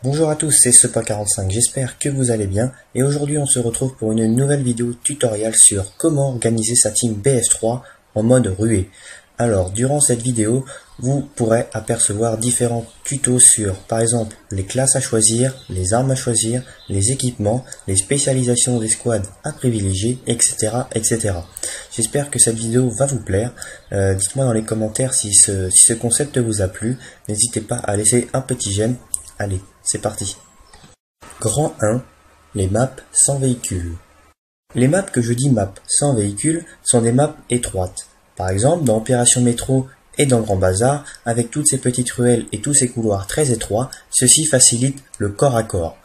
Bonjour à tous, c'est Sepa45, j'espère que vous allez bien et aujourd'hui on se retrouve pour une nouvelle vidéo tutoriel sur comment organiser sa team BF3 en mode ruée. Alors durant cette vidéo, vous pourrez apercevoir différents tutos sur par exemple les classes à choisir, les armes à choisir, les équipements, les spécialisations des squads à privilégier, etc. etc. J'espère que cette vidéo va vous plaire. Dites-moi dans les commentaires si ce concept vous a plu. N'hésitez pas à laisser un petit j'aime. Allez, c'est parti. Grand 1, les maps sans véhicule. Les maps que je dis maps sans véhicule sont des maps étroites. Par exemple, dans Opération Métro et dans Grand Bazar, avec toutes ces petites ruelles et tous ces couloirs très étroits, ceci facilite le corps à corps.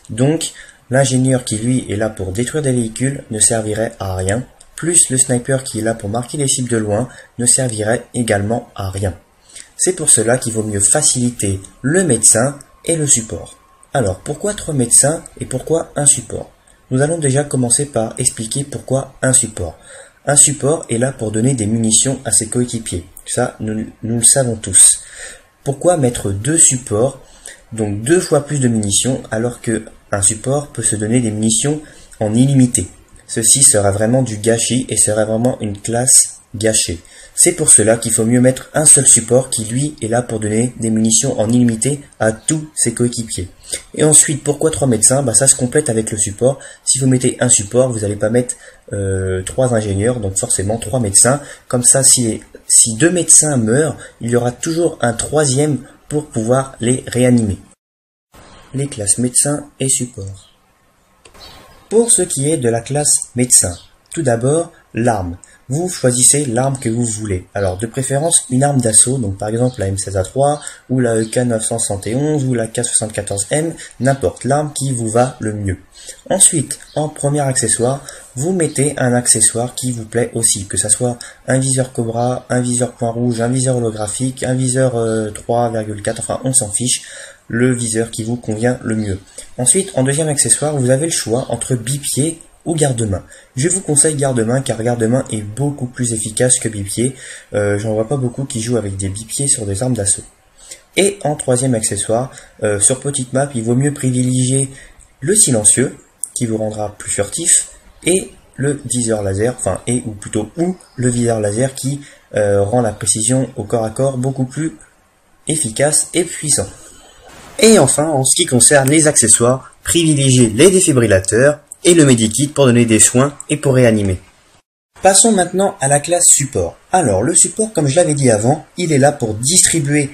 Donc, l'ingénieur qui lui est là pour détruire des véhicules ne servirait à rien, plus le sniper qui est là pour marquer les cibles de loin ne servirait également à rien. C'est pour cela qu'il vaut mieux faciliter le médecin et le support. Alors, pourquoi 3 médecins et pourquoi un support? Nous allons déjà commencer par expliquer pourquoi un support. Un support est là pour donner des munitions à ses coéquipiers. Ça, nous le savons tous. Pourquoi mettre 2 supports, donc 2 fois plus de munitions, alors qu'un support peut se donner des munitions en illimité? Ceci serait vraiment du gâchis et serait vraiment une classe gâchée. C'est pour cela qu'il faut mieux mettre un seul support qui lui est là pour donner des munitions en illimité à tous ses coéquipiers. Et ensuite, pourquoi 3 médecins? Ça se complète avec le support. Si vous mettez un support, vous n'allez pas mettre 3 ingénieurs, donc forcément 3 médecins. Comme ça, si 2 médecins meurent, il y aura toujours un 3e pour pouvoir les réanimer. Les classes médecins et support. Pour ce qui est de la classe médecin, tout d'abord, l'arme. Vous choisissez l'arme que vous voulez. Alors de préférence une arme d'assaut, donc par exemple la M16A3 ou la EK971 ou la K74M, n'importe l'arme qui vous va le mieux. Ensuite, en premier accessoire, vous mettez un accessoire qui vous plaît aussi, que ce soit un viseur Cobra, un viseur point rouge, un viseur holographique, un viseur 3,4, enfin on s'en fiche, le viseur qui vous convient le mieux. Ensuite, en deuxième accessoire, vous avez le choix entre bipied ou garde-main. Je vous conseille garde-main car garde-main est beaucoup plus efficace que bipied. J'en vois pas beaucoup qui jouent avec des bipieds sur des armes d'assaut. Et en troisième accessoire, sur petite map, il vaut mieux privilégier le silencieux qui vous rendra plus furtif et le viseur laser, ou le viseur laser qui rend la précision au corps à corps beaucoup plus efficace et puissant. Et enfin, en ce qui concerne les accessoires, privilégiez les défibrillateurs et le medikit pour donner des soins et pour réanimer. Passons maintenant à la classe support. Alors le support, comme je l'avais dit avant, il est là pour distribuer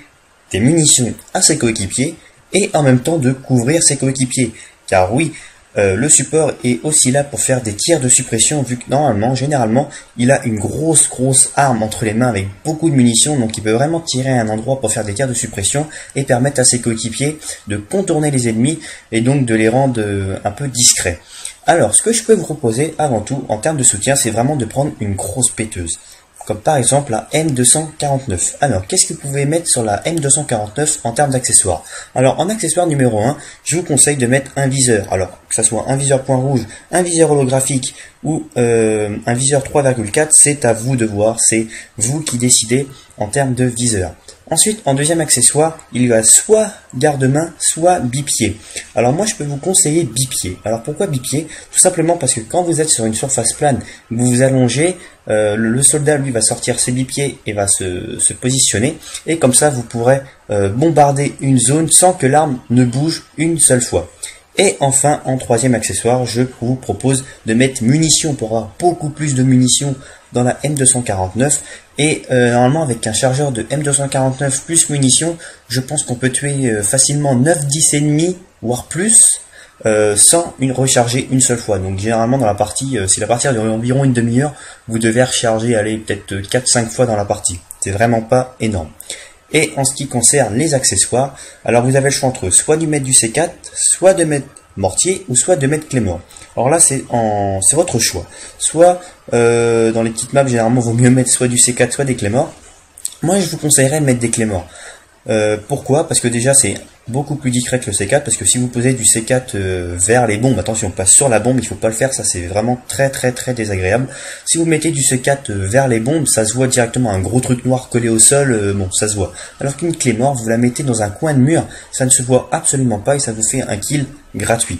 des munitions à ses coéquipiers et en même temps de couvrir ses coéquipiers. Car oui, le support est aussi là pour faire des tirs de suppression vu que généralement, il a une grosse arme entre les mains avec beaucoup de munitions, donc il peut vraiment tirer à un endroit pour faire des tirs de suppression et permettre à ses coéquipiers de contourner les ennemis et donc de les rendre un peu discrets. Alors, ce que je peux vous proposer avant tout en termes de soutien, c'est vraiment de prendre une grosse péteuse. Comme par exemple la M249. Alors, qu'est-ce que vous pouvez mettre sur la M249 en termes d'accessoires? Alors, en accessoire numéro 1, je vous conseille de mettre un viseur. Alors, que ce soit un viseur point rouge, un viseur holographique ou un viseur 3,4, c'est à vous de voir. C'est vous qui décidez en termes de viseur. Ensuite, en deuxième accessoire, il y a soit garde-main, soit bipied. Alors moi, je peux vous conseiller bipied. Alors pourquoi bipied? Tout simplement parce que quand vous êtes sur une surface plane, vous vous allongez, le soldat, lui, va sortir ses bipieds et va se positionner. Et comme ça, vous pourrez bombarder une zone sans que l'arme ne bouge une seule fois. Et enfin, en troisième accessoire, je vous propose de mettre munitions pour avoir beaucoup plus de munitions dans la M249. Et normalement, avec un chargeur de M249 plus munitions, je pense qu'on peut tuer facilement 9-10 ennemis, voire plus, sans recharger une seule fois. Donc généralement dans la partie, si la partie dure environ une demi-heure, vous devez recharger, peut-être 4-5 fois dans la partie. C'est vraiment pas énorme. Et en ce qui concerne les accessoires, alors vous avez le choix entre soit de mettre du C4, soit de mettre mortier, ou soit de mettre Claymore. Alors là, c'est votre choix. Soit, dans les petites maps, généralement, il vaut mieux mettre soit du C4, soit des Claymore. Moi, je vous conseillerais de mettre des Claymore. Pourquoi? Parce que déjà c'est beaucoup plus discret que le C4, parce que si vous posez du C4 vers les bombes, attention, pas sur la bombe, il faut pas le faire, ça c'est vraiment très désagréable. Si vous mettez du C4 vers les bombes, ça se voit directement, un gros truc noir collé au sol, bon, ça se voit. Alors qu'une clé mort, vous la mettez dans un coin de mur, ça ne se voit absolument pas et ça vous fait un kill gratuit.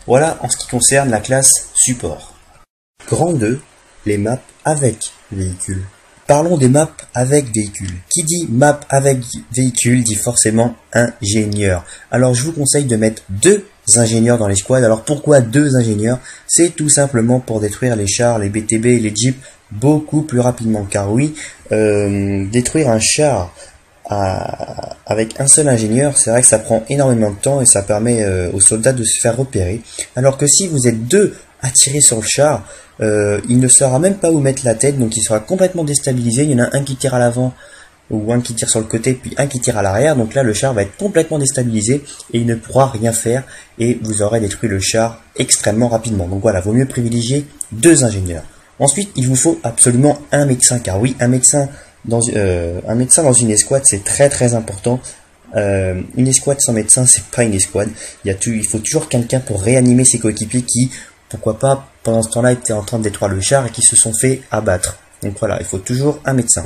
Voilà en ce qui concerne la classe support. Grand 2, les maps avec véhicule. Parlons des maps avec véhicule. Qui dit map avec véhicule dit forcément ingénieur. Alors je vous conseille de mettre 2 ingénieurs dans les squads. Alors pourquoi 2 ingénieurs? C'est tout simplement pour détruire les chars, les BTB et les jeeps beaucoup plus rapidement. Car oui, détruire un char avec un seul ingénieur, c'est vrai que ça prend énormément de temps et ça permet aux soldats de se faire repérer. Alors que si vous êtes 2 à tirer sur le char, il ne saura même pas où mettre la tête, donc il sera complètement déstabilisé. Il y en a un qui tire à l'avant ou un qui tire sur le côté, puis un qui tire à l'arrière, donc là le char va être complètement déstabilisé et il ne pourra rien faire et vous aurez détruit le char extrêmement rapidement. Donc voilà, vaut mieux privilégier 2 ingénieurs. Ensuite, il vous faut absolument un médecin, car oui, un médecin dans une escouade, c'est très important. Une escouade sans médecin, c'est pas une escouade. Il faut toujours quelqu'un pour réanimer ses coéquipiers qui, pourquoi pas, pendant ce temps-là, étaient en train de détruire le char et qui se sont fait abattre. Donc voilà, il faut toujours un médecin.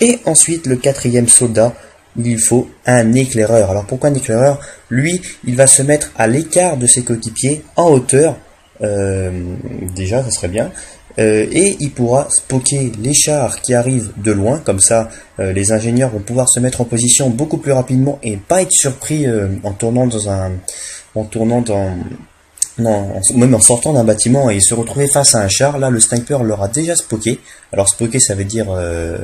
Et ensuite, le 4e soldat, il faut un éclaireur. Alors pourquoi un éclaireur? Lui, il va se mettre à l'écart de ses coéquipiers, en hauteur. Déjà, ça serait bien. Et il pourra spotter les chars qui arrivent de loin, comme ça les ingénieurs vont pouvoir se mettre en position beaucoup plus rapidement et pas être surpris même en sortant d'un bâtiment et se retrouver face à un char. Là le sniper l'aura déjà spocké. Alors spocké, ça veut dire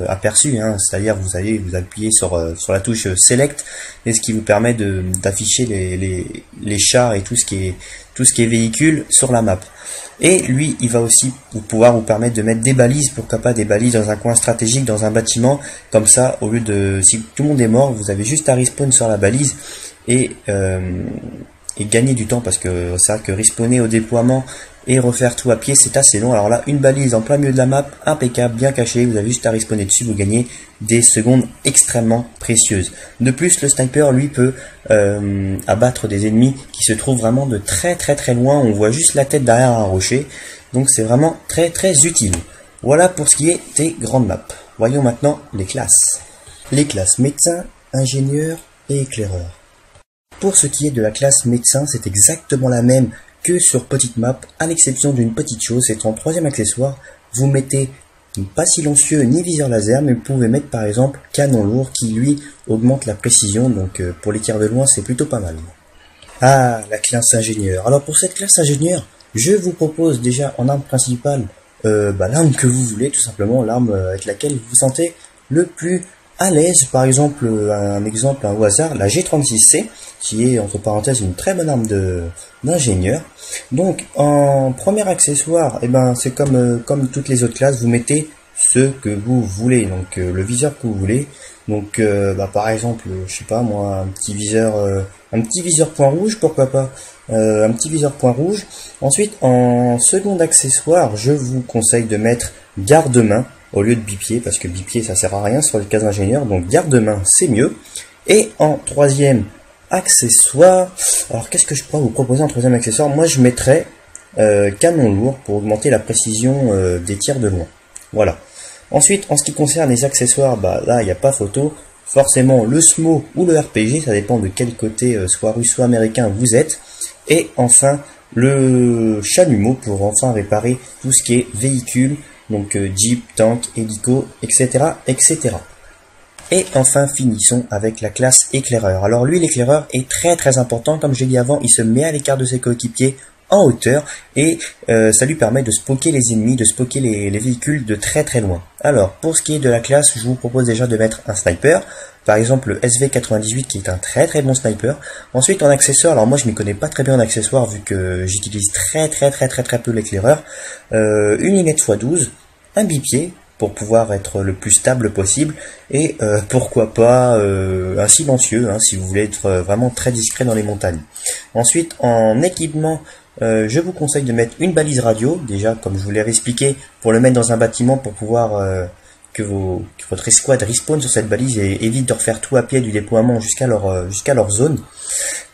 aperçu, hein, c'est-à-dire vous appuyez sur la touche select, et ce qui vous permet d'afficher les chars et tout ce qui est véhicule sur la map. Et lui, il va aussi pouvoir vous permettre de mettre des balises, pourquoi pas des balises dans un coin stratégique, dans un bâtiment, comme ça, au lieu de, si tout le monde est mort, vous avez juste à respawn sur la balise et gagner du temps, parce que c'est vrai que respawner au déploiement et refaire tout à pied, c'est assez long. Alors là, une balise en plein milieu de la map, impeccable, bien cachée, vous avez juste à respawner dessus, vous gagnez des secondes extrêmement précieuses. De plus, le sniper, lui, peut abattre des ennemis qui se trouvent vraiment de très loin. On voit juste la tête derrière un rocher, donc c'est vraiment très utile. Voilà pour ce qui est des grandes maps. Voyons maintenant les classes. Les classes médecin, ingénieur et éclaireur. Pour ce qui est de la classe médecin, c'est exactement la même que sur petite map, à l'exception d'une petite chose, c'est en 3e accessoire, vous mettez pas silencieux ni viseur laser, mais vous pouvez mettre par exemple canon lourd qui lui augmente la précision, donc pour les tirs de loin c'est plutôt pas mal. Ah, la classe ingénieur. Alors pour cette classe ingénieur, je vous propose déjà en arme principale l'arme que vous voulez, tout simplement l'arme avec laquelle vous vous sentez le plus à l'aise. Par exemple, un au hasard, la G36C, qui est entre parenthèses une très bonne arme d'ingénieur. Donc en premier accessoire, c'est comme toutes les autres classes, vous mettez ce que vous voulez, donc le viseur que vous voulez. Donc par exemple, je sais pas moi, un petit viseur point rouge, pourquoi pas, un petit viseur point rouge. Ensuite, en second accessoire, je vous conseille de mettre garde-main au lieu de bipied, parce que bipied ça sert à rien sur les cases ingénieurs, donc garde-main c'est mieux. Et en troisième accessoire, alors qu'est-ce que je pourrais vous proposer en troisième accessoire? Moi je mettrais canon lourd pour augmenter la précision des tirs de loin. Voilà. Ensuite, en ce qui concerne les accessoires, là il n'y a pas photo, forcément le SMO ou le RPG, ça dépend de quel côté, soit russe soit américain vous êtes. Et enfin le chalumeau pour enfin réparer tout ce qui est véhicule, donc Jeep, tank, hélico, etc. Et enfin, finissons avec la classe éclaireur. Alors lui, l'éclaireur est très important. Comme j'ai dit avant, il se met à l'écart de ses coéquipiers en hauteur et ça lui permet de spotter les ennemis, de spotter les véhicules de très loin. Alors, pour ce qui est de la classe, je vous propose déjà de mettre un sniper. Par exemple, le SV98 qui est un très bon sniper. Ensuite, en accessoire, alors moi je m'y connais pas très bien en accessoire vu que j'utilise très peu l'éclaireur. Une lunette x12, un bipied pour pouvoir être le plus stable possible et pourquoi pas un silencieux si vous voulez être vraiment très discret dans les montagnes. Ensuite, en équipement, je vous conseille de mettre une balise radio, déjà comme je vous l'ai expliqué, pour le mettre dans un bâtiment pour pouvoir que votre escouade respawn sur cette balise et évite de refaire tout à pied du déploiement jusqu'à leur zone.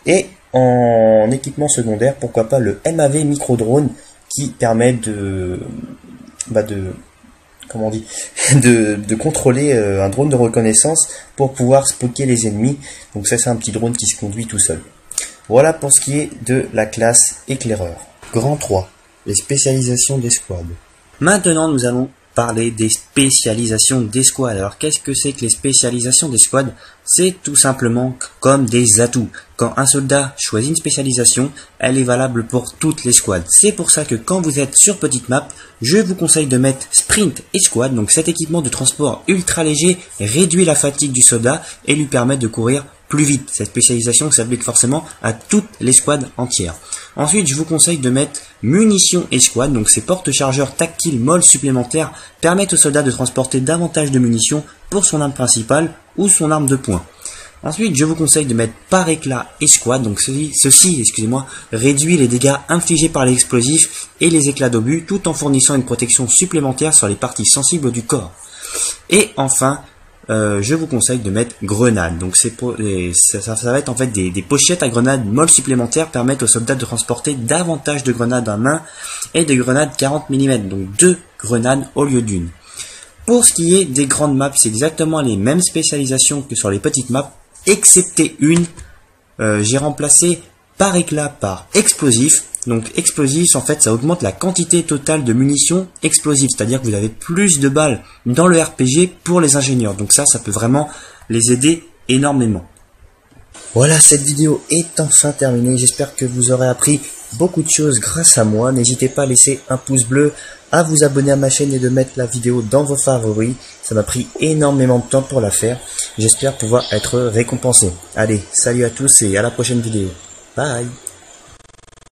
Et en équipement secondaire, pourquoi pas le MAV micro-drone qui permet de contrôler un drone de reconnaissance pour pouvoir spotter les ennemis. Donc ça, c'est un petit drone qui se conduit tout seul. Voilà pour ce qui est de la classe éclaireur. Grand 3, les spécialisations d'escouade. Maintenant, nous allons parler des spécialisations d'escouade. Alors, qu'est-ce que c'est que les spécialisations d'escouade? C'est tout simplement comme des atouts. Quand un soldat choisit une spécialisation, elle est valable pour toute l'escouade. C'est pour ça que quand vous êtes sur petite map, je vous conseille de mettre Sprint Escouade. Donc cet équipement de transport ultra léger réduit la fatigue du soldat et lui permet de courir plus vite. Cette spécialisation s'applique forcément à toute l'escouade entière. Ensuite, je vous conseille de mettre Munitions Escouade. Donc ces porte-chargeurs tactiles molles supplémentaires permettent au soldat de transporter davantage de munitions pour son arme principale ou son arme de poing. Ensuite, je vous conseille de mettre Par éclat Escouade. Donc ceci réduit les dégâts infligés par les explosifs et les éclats d'obus tout en fournissant une protection supplémentaire sur les parties sensibles du corps. Et enfin, je vous conseille de mettre Grenade. Donc ça va être en fait des pochettes à grenades molles supplémentaires permettent aux soldats de transporter davantage de grenades en main et de grenades 40 mm. Donc 2 grenades au lieu d'une. Pour ce qui est des grandes maps, c'est exactement les mêmes spécialisations que sur les petites maps, excepté une. J'ai remplacé Par éclat par explosif. Donc explosif, en fait, ça augmente la quantité totale de munitions explosives, c'est-à-dire que vous avez plus de balles dans le RPG pour les ingénieurs. Donc ça peut vraiment les aider énormément. Voilà, cette vidéo est enfin terminée. J'espère que vous aurez appris beaucoup de choses grâce à moi. N'hésitez pas à laisser un pouce bleu, à vous abonner à ma chaîne et de mettre la vidéo dans vos favoris. Ça m'a pris énormément de temps pour la faire. J'espère pouvoir être récompensé. Allez, salut à tous et à la prochaine vidéo. Bye.